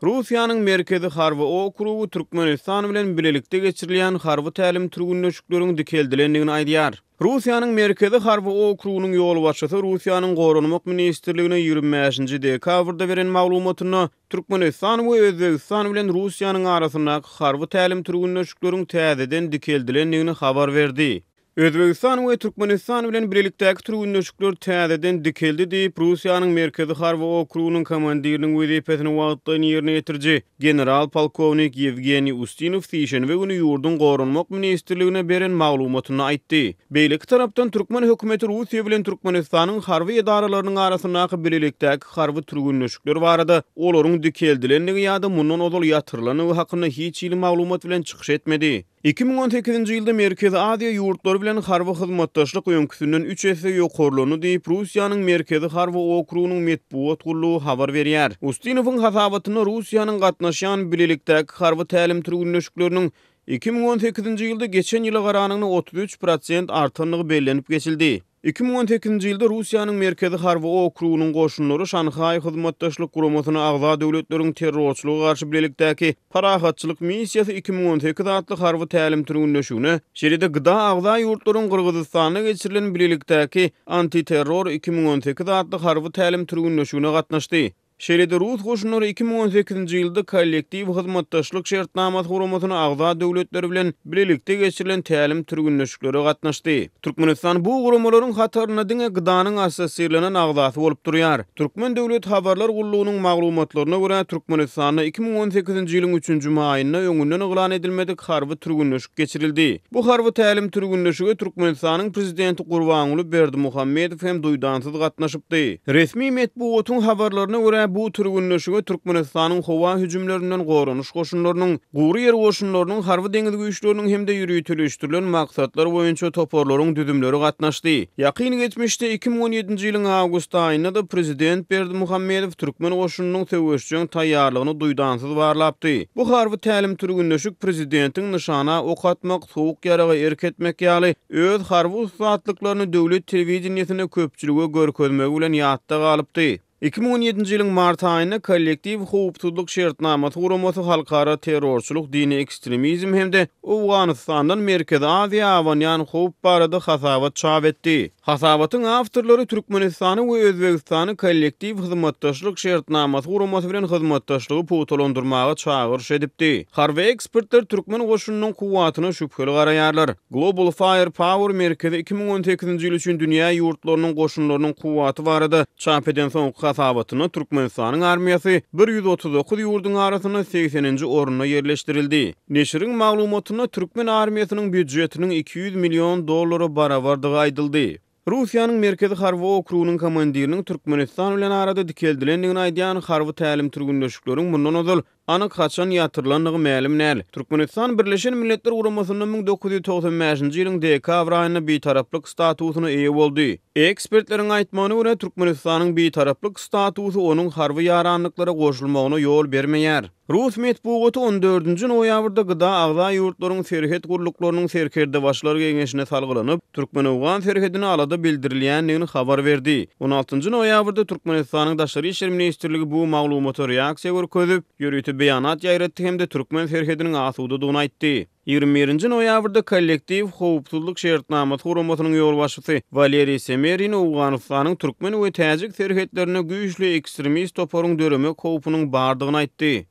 Rusiýanyň merkezi Harby okrugu Türkmenistan bilen bilelikde geçirilýän harby tälim türgünleşikleriň dikeldilendigini aýdýar. Rusiýanyň merkezi Harby okrugynyň ýol başçysy Rusiýanyň Gorunmak ministrligine 25-nji dekabrda beren maglumatyna Türkmenistan we Özbegistan bilen Rusiýanyň arasyndaky harby tälim türgünleşikleriň täzeden dikeldilendigini habar berdi. Özbegistan we Türkmenistan bilen birlikdäki türgünleşikler täzeden dikeldi diýip Rusiýanyň merkezi Harby okrugynyň komandiriniň wezipetini wagtdan ýerine ýetirji general polkownik Yevgeniy Ustinov Sişenbe güni ýurdun Gorunmak ministrligine beren maglumatyny aýtdy. Beýleki tarapdan Türkmen hökümeti Rusiýa bilen Türkmenistanyň harby edaralarynyň arasyndaky birlikdäki harby türgünleşikler barada olaryň dikeldilenligi ýa-da mundan ozal ýatyrylanyny hakynda hiç ýyly maglumat bilen çykyş etmedi. 2018-nji ýylda Merkezi Aziýa ýurtlary bilen harby hyzmatdaşlyk öňküsünden 3 esse ýokarlygyny diýip Rusiýanyň Merkezi Harby okrugynyň medpuat gullugy habar berýär. Ustinowyň hasabatyna Rusiýanyň gatnaşýan bilelikdäki harby tälim türgünleşikleriniň 2018-nji ýylda geçen ýyla garanyny 33% artanlygy bellenip geçildi. 2018-nji ýylda Rusiýanyň merkezi Harby okrugynyň goşunlary Şanhay hyzmatdaşlyk guramasyna agza döwletleriň terrorçylyga garşy bilelikdäki parahatçylyk missiýasy 2018 adly harby tälim türgünleşigine, şeride gyda agza ýurtlaryň Kyrgyzstana geçirilen bilelikdäki antiterror 2018 adly harby tälim türgünleşigine gatnaşdy. Şeride Rus goşunlary 2018-nji ýylda kollektiw hyzmatdaşlyk şertnamasy guramasyna agza döwletleri bilen bilelikde geçirilen tälim türgünleşiklere gatnaşdy. Türkmenistan bu guramalaryň hataryna diňe gydanyň assosiýalanyň agzasy bolup durýar. Türkmen döwlet habarlar gullugynyň maglumatlaryna görä Türkmenistanda 2018-nji ýylyň 3-nji maýynda öňünden yglan edilmedik harby türgünleşik geçirildi. Bu harby tälim türgünleşige Türkmenistanyň prezidenti Gurbanuly Berdimuhammedow hem duýdansyz gatnaşypdy. Resmi medpuatyň habarlaryna görä bu türgünleşige Türkmenistanyň howa hüjümlerinden gorunuş goşunlarynyň, gury ýer goşunlarynyň harby deňiz güýçleriniň hemde ýürütülýän maksatlar boýunça toporlaryň düdümleri gatnaşdy. Ýakyn geçmişde 2017-nji ýylyň awgust aýynda da prezident Berdimuhammedow Türkmen goşunynyň töweşçiň taýýarlygyny duýdansyz barlapdy. Bu harby tälim türgünleşik prezidentiň nyşana ok atmak, sowuk ýaraga erketmek ýaly öz harby ustatlyklaryny döwlet telewizionyasynda köpçülige görkezmek bilen ýatda galypdy. 2017-nji ýylyň mart aýynda kollektiw howpsuzlyk şertnamasy guramasy halkara terrorçylyk, dini ekstremizm hemde Awganistandan Merkezi Aziýa awanýan howp barada hasabat çap etdi. Hasabatyň awtorlary Türkmenistany we Özbegistany kollektiw hyzmatdaşlyk şertnamasy guramasy bilen hyzmatdaşlygy puwtalandyrmaga çağırış edipdi. Harby ekspertler Türkmen goşunynyň kuwatyna şüpheli garaýarlar. Global Firepower merkezi 2018-nji ýyl üçin dünýä ýurtlarynyň goşunlarynyň kuwaty barada çap eden soň hasabatyna Türkmenistanyň armiýasy 139 ýurdun arasyna 80-nji oruna ýerleşdirildi. Neşriň maglumatyna Türkmen armiýasynyň büdjetiniň 200 milyon dollara barabardygy aýdyldy. Rusiýanyň merkezi harby okrugynyň komandiriniň Türkmenistan bilen arada dikeldilendigini aýdýan harby tälim türgünleşikleriň mundan ozal anyk haçan ýatyrlandygy ma'lum näl. Türkmenistan Birleşen Milletler Guramasynyň 1995-nji ýylyň dekabr aýynda bitaraplyk statusyna eýe boldy. Ekspertleriň aýtmagyna görä Türkmenistanyň bitaraplyk statusy onuň harby ýaranlyklara goşulmagyna ýol bermeýär. Rus medpuaty 14-nji noýabrda gyda agza ýurtlaryň serhet guruluklarynyň serkerde başlary geňeşine salgylanyp, Türkmen-Awgan serhedini alada bildirilýändigini habar berdi. 16-njy noýabrda Türkmenistanyň Daşary işler ministrligi bu maglumata reaksiýa görkezip, ýürütip beýanat ýaýratdy hemde Türkmen serhediniň asudydygyny aýtdy. 21-nji noýabrda kollektiw howpsuzlyk şertnamasy guramasynyň ýol başçysy Valeriy Semerin Awganystanyň Türkmen we Täjik serhetlerine güýçli ekstremist toporuň döremek howpunyň bardygyny aýtdy.